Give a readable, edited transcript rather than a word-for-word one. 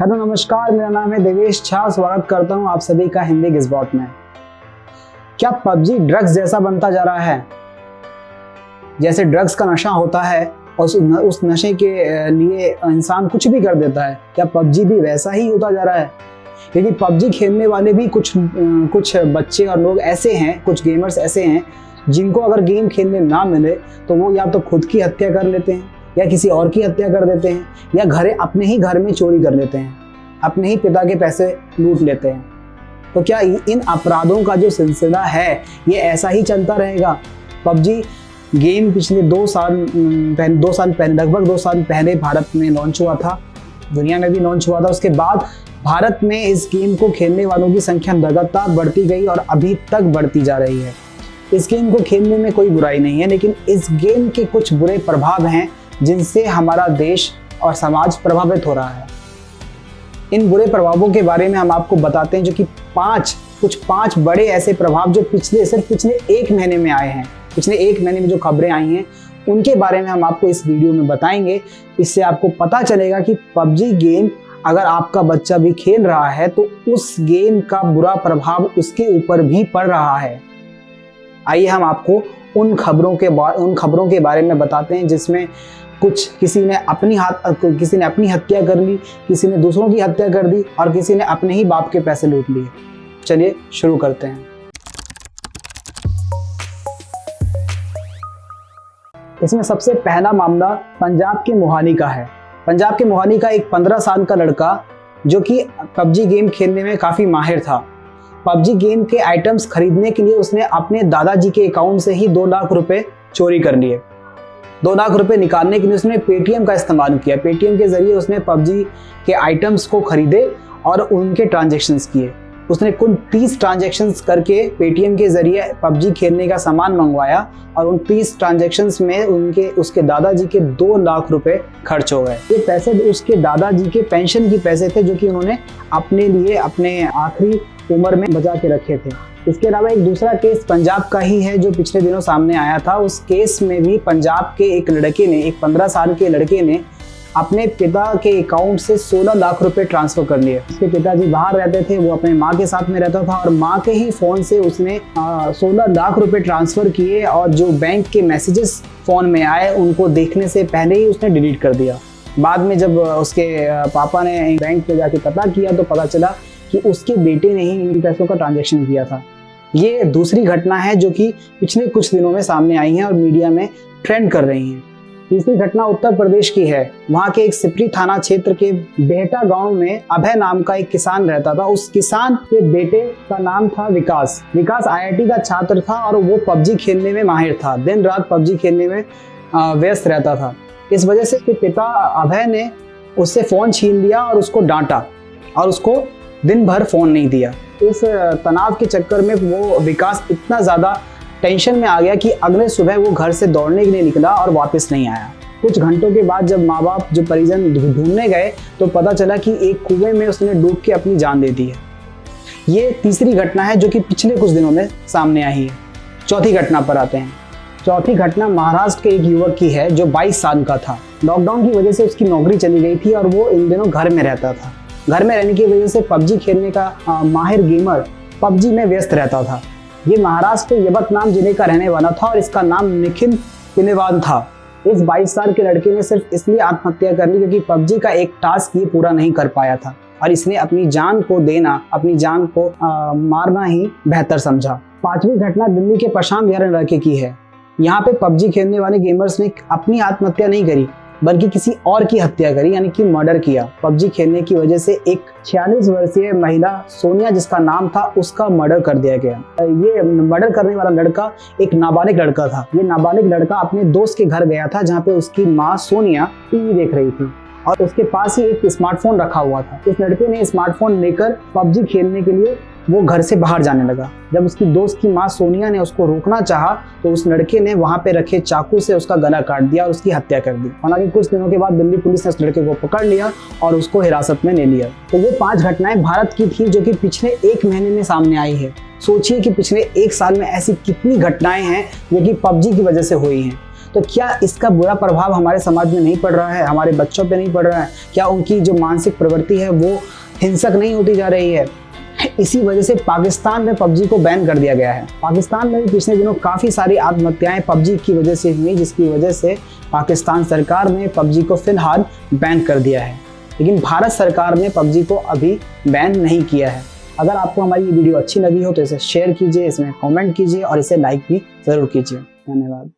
Hello नमस्कार, मेरा नाम है देवेश झा। स्वागत करता हूं आप सभी का हिंदी गिज़बॉट में। क्या पबजी ड्रग्स जैसा बनता जा रहा है? जैसे ड्रग्स का नशा होता है और उस नशे के लिए इंसान कुछ भी कर देता है, क्या पबजी भी वैसा ही होता जा रहा है? क्योंकि पबजी खेलने वाले भी कुछ बच्चे और लोग ऐसे हैं, कुछ गेमर्स ऐसे हैं जिनको अगर गेम खेलने ना मिले तो वो या तो खुद की हत्या कर लेते हैं या किसी और की हत्या कर देते हैं या अपने ही घर में चोरी कर लेते हैं, अपने ही पिता के पैसे लूट लेते हैं। तो क्या इन अपराधों का जो सिलसिला है ये ऐसा ही चलता रहेगा? पबजी गेम पिछले 2 साल पहले, लगभग 2 साल पहले भारत में लॉन्च हुआ था, दुनिया में भी लॉन्च हुआ था। उसके बाद भारत में इस गेम को खेलने वालों की संख्या लगातार बढ़ती गई और अभी तक बढ़ती जा रही है। इस गेम को खेलने में कोई बुराई नहीं है, लेकिन इस गेम के कुछ बुरे प्रभाव हैं जिनसे हमारा देश और समाज प्रभावित हो रहा है। इन बुरे प्रभावों के बारे में हम आपको बताते हैं, जो कि कुछ पांच बड़े ऐसे प्रभाव जो सिर्फ पिछले 1 महीने में आए हैं। पिछले 1 महीने में जो खबरें आई हैं उनके बारे में हम आपको इस वीडियो में बताएंगे। इससे आपको पता चलेगा कि पबजी गेम अगर आपका बच्चा भी खेल रहा है तो उस गेम का बुरा प्रभाव उसके ऊपर भी पड़ रहा है। आइए हम आपको उन खबरों के बारे में बताते हैं जिसमें किसी ने अपनी हत्या कर ली, किसी ने दूसरों की हत्या कर दी और किसी ने अपने ही बाप के पैसे लूट लिए। चलिए शुरू करते हैं। इसमें सबसे पहला मामला पंजाब के मोहाली का है। पंजाब के मोहाली का एक 15 साल का लड़का जो कि पबजी गेम खेलने में काफी माहिर था। पबजी गेम के आइटम्स खरीदने के लिए उसने अपने दादाजी के अकाउंट से ही 2 लाख रुपए चोरी कर लिए। 2 लाख रुपए निकालने के लिए उसने पेटीएम का इस्तेमाल किया। पेटीएम के जरिए उसने पबजी के आइटम्स को खरीदे और उनके ट्रांजैक्शंस किए। उसने कुल 30 ट्रांजैक्शंस करके पेटीएम के जरिए पबजी खेलने का सामान मंगवाया और उन 30 ट्रांजैक्शंस में उसके दादाजी के 2 लाख रुपए खर्च हो गए। ये पैसे उसके दादाजी के पेंशन की पैसे थे जो कि उन्होंने अपने लिए अपने आखिरी उम्र में बचा के रखे थे। इसके अलावा एक दूसरा केस पंजाब का ही है जो पिछले दिनों सामने आया था। उस केस में भी पंजाब के एक 15 साल के लड़के ने अपने पिता के अकाउंट से 16 लाख रुपए ट्रांसफर कर लिए। उसके पिताजी बाहर रहते थे, वो अपने माँ के साथ में रहता था और माँ के ही फोन से उसने 16 लाख रुपए ट्रांसफर किए और जो बैंक के मैसेजेस फोन में आए उनको देखने से पहले ही उसने डिलीट कर दिया। बाद में जब उसके पापा ने बैंक पे जाके पता किया तो पता चला कि उसके बेटे ने ही इन पैसों का ट्रांजैक्शन किया था। ये दूसरी घटना है जो कि पिछले कुछ दिनों में सामने आई है और मीडिया में ट्रेंड कर रही है। तीसरी घटना उत्तर प्रदेश की है। वहाँ के एक सिपरी थाना क्षेत्र के बेहटा गांव में अभय नाम का एक किसान रहता था। उस किसान के बेटे का नाम था विकास। विकास IIT का छात्र था और वो पबजी खेलने में माहिर था। दिन रात पबजी खेलने में व्यस्त रहता था। इस वजह से उसके पिता अभय ने उससे फोन छीन लिया और उसको डांटा और उसको दिन भर फोन नहीं दिया। इस तनाव के चक्कर में वो विकास इतना ज़्यादा टेंशन में आ गया कि अगले सुबह वो घर से दौड़ने के लिए निकला और वापस नहीं आया। कुछ घंटों के बाद जब माँ बाप जो परिजन ढूंढने गए तो पता चला कि एक कुएं में उसने डूब के अपनी जान दे दी है। ये तीसरी घटना है जो कि पिछले कुछ दिनों में सामने आई है। चौथी घटना पर आते हैं। चौथी घटना महाराष्ट्र के एक युवक की है जो 22 साल का था। लॉकडाउन की वजह से उसकी नौकरी चली गई थी और वो इन दिनों घर में रहता था। घर में रहने की वजह से पबजी खेलने का माहिर गेमर पबजी में व्यस्त रहता था। ये महाराष्ट्र के यवत नाम जिले का रहने वाला था और इसका नाम निखिल पिनेवाल था। इस 22 साल के लड़के ने सिर्फ इसलिए आत्महत्या कर ली क्योंकि पबजी का एक टास्क ये पूरा नहीं कर पाया था और इसने अपनी जान को मारना ही बेहतर समझा। 5वीं घटना दिल्ली के प्रशांत विहार लड़के की है। यहाँ पे पबजी खेलने वाले गेमर्स ने अपनी आत्महत्या नहीं करी बल्कि किसी और की हत्या करी, यानी कि मर्डर किया। पबजी खेलने की वजह से एक 46 वर्षीय महिला सोनिया जिसका नाम था उसका मर्डर कर दिया गया। ये मर्डर करने वाला लड़का एक नाबालिग लड़का था। ये नाबालिग लड़का अपने दोस्त के घर गया था जहाँ पे उसकी माँ सोनिया टीवी देख रही थी और उसके पास ही एक स्मार्टफोन रखा हुआ था। इस लड़के ने स्मार्टफोन लेकर पबजी खेलने के लिए वो घर से बाहर जाने लगा। जब उसकी दोस्त की माँ सोनिया ने उसको रोकना चाहा तो उस लड़के ने वहां पे रखे चाकू से उसका गला काट दिया और उसकी हत्या कर दी। हालांकि कुछ दिनों के बाद दिल्ली पुलिस ने उस लड़के को पकड़ लिया और उसको हिरासत में ले लिया। तो ये 5 घटनाएं भारत की थी जो कि पिछले 1 महीने में सामने आई है। सोचिए कि पिछले 1 साल में ऐसी कितनी घटनाएं हैं जो कि पबजी की वजह से हुई हैं। तो क्या इसका बुरा प्रभाव हमारे समाज में नहीं पड़ रहा है, हमारे बच्चों पे नहीं पड़ रहा है? क्या उनकी जो मानसिक प्रवृत्ति है वो हिंसक नहीं होती जा रही है? इसी वजह से पाकिस्तान में पबजी को बैन कर दिया गया है। पाकिस्तान में भी पिछले दिनों काफ़ी सारी आत्महत्याएं पबजी की वजह से हुई, जिसकी वजह से पाकिस्तान सरकार ने पबजी को फिलहाल बैन कर दिया है। लेकिन भारत सरकार ने पबजी को अभी बैन नहीं किया है। अगर आपको हमारी ये वीडियो अच्छी लगी हो तो इसे शेयर कीजिए, इसमें कमेंट कीजिए और इसे लाइक भी ज़रूर कीजिए। धन्यवाद।